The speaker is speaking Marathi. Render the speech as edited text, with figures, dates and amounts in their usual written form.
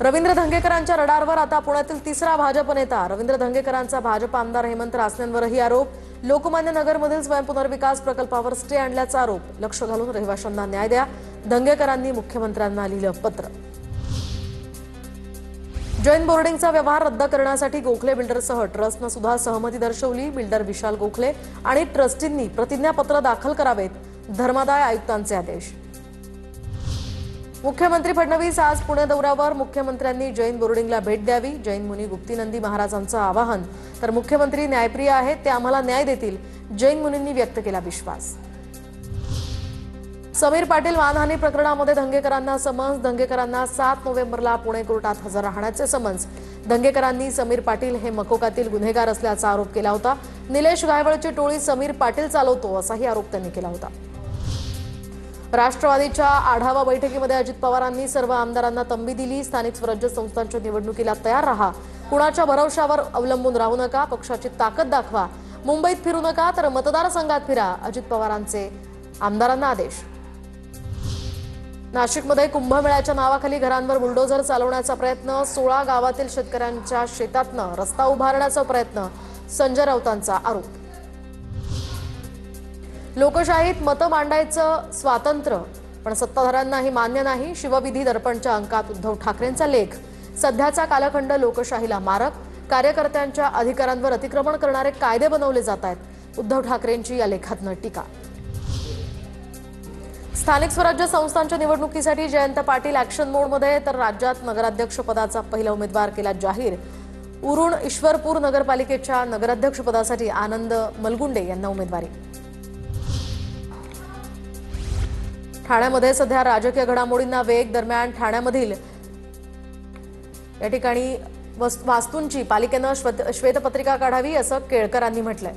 रवींद्र धंगेकरांच्या रडारवर आता पुण्यातील तिसरा भाजप नेता। रवींद्र धंगेकरांचा भाजप आमदार हेमंत रासनेंवरही आरोप। लोकमान्य नगरमधील स्वयंपुनर्विकास प्रकल्पावर स्टे आणल्याचा आरोप। लक्ष घालून रहिवाशांना न्याय द्या, धंगेकरांनी मुख्यमंत्र्यांना लिहिलं पत्र। जैन बोर्डिंगचा व्यवहार रद्द करण्यासाठी गोखले बिल्डरसह ट्रस्टनं सुद्धा सहमती दर्शवली। बिल्डर विशाल गोखले आणि ट्रस्टींनी प्रतिज्ञापत्र दाखल करावेत, धर्मादाय आयुक्तांचे आदेश। मुख्यमंत्री फडणवीस आज पुणे दौऱ्यावर। मुख्यमंत्र्यांनी जैन बोर्डिंगला भेट द्यावी, जैन मुनी गुप्तीनंदी महाराजांचं आवाहन। तर मुख्यमंत्री न्यायप्रिय आहेत, ते आम्हाला न्याय देतील, जैन मुनींनी व्यक्त केला विश्वास। समीर पाटील मानहानी प्रकरणामध्ये धंगेकरांना समन्स। धंगेकरांना 7 नोव्हेंबरला पुणे कोर्टात हजर राहण्याचे समन्स। धंगेकरांनी समीर पाटील हे मकोकातील गुन्हेगार असल्याचा आरोप केला होता। निलेश गायवळची टोळी समीर पाटील चालवतो असाही आरोप त्यांनी केला होता। राष्ट्रवादीच्या आढावा बैठकीमध्ये अजित पवारांनी सर्व आमदारांना तंबी दिली। स्थानिक स्वराज्य संस्थांच्या निवडणुकीला तयार राहा, कुणाच्या भरवशावर अवलंबून राहू नका, पक्षाची ताकद दाखवा, मुंबईत फिरू नका तर मतदारसंघात फिरा, अजित पवारांचे आमदारांना आदेश। नाशिकमध्ये कुंभमेळ्याच्या नावाखाली घरांवर बुलडोझर चालवण्याचा प्रयत्न। 16 गावातील शेतकऱ्यांच्या शेतातनं रस्ता उभारण्याचा प्रयत्न, संजय राऊतांचा आरोप। लोकशाहीत मतं मांडायचं स्वातंत्र्य, पण सत्ताधाऱ्यांनाही मान्य नाही। शिवविधी दर्पणच्या अंकात उद्धव ठाकरेंचा लेख। सध्याचा कालखंड लोकशाहीला मारक, कार्यकर्त्यांच्या अधिकारांवर अतिक्रमण करणारे कायदे बनवले जात आहेत, उद्धव ठाकरेंची या लेखातनं टीका। स्थानिक स्वराज्य संस्थांच्या निवडणुकीसाठी जयंत पाटील ऍक्शन मोडमध्ये, तर राज्यात नगराध्यक्षपदाचा पहिला उमेदवार केला जाहीर। उरुण ईश्वरपूर नगरपालिकेच्या नगराध्यक्षपदासाठी आनंद मलगुंडे यांना उमेदवारी। ठाण्यामध्ये सध्या राजकीय घडामोडींना वेग। दरम्यान ठाण्यामधील या ठिकाणी वास्तूंची पालिकेनं श्वेतपत्रिका काढावी असं केळकरांनी म्हटलंय।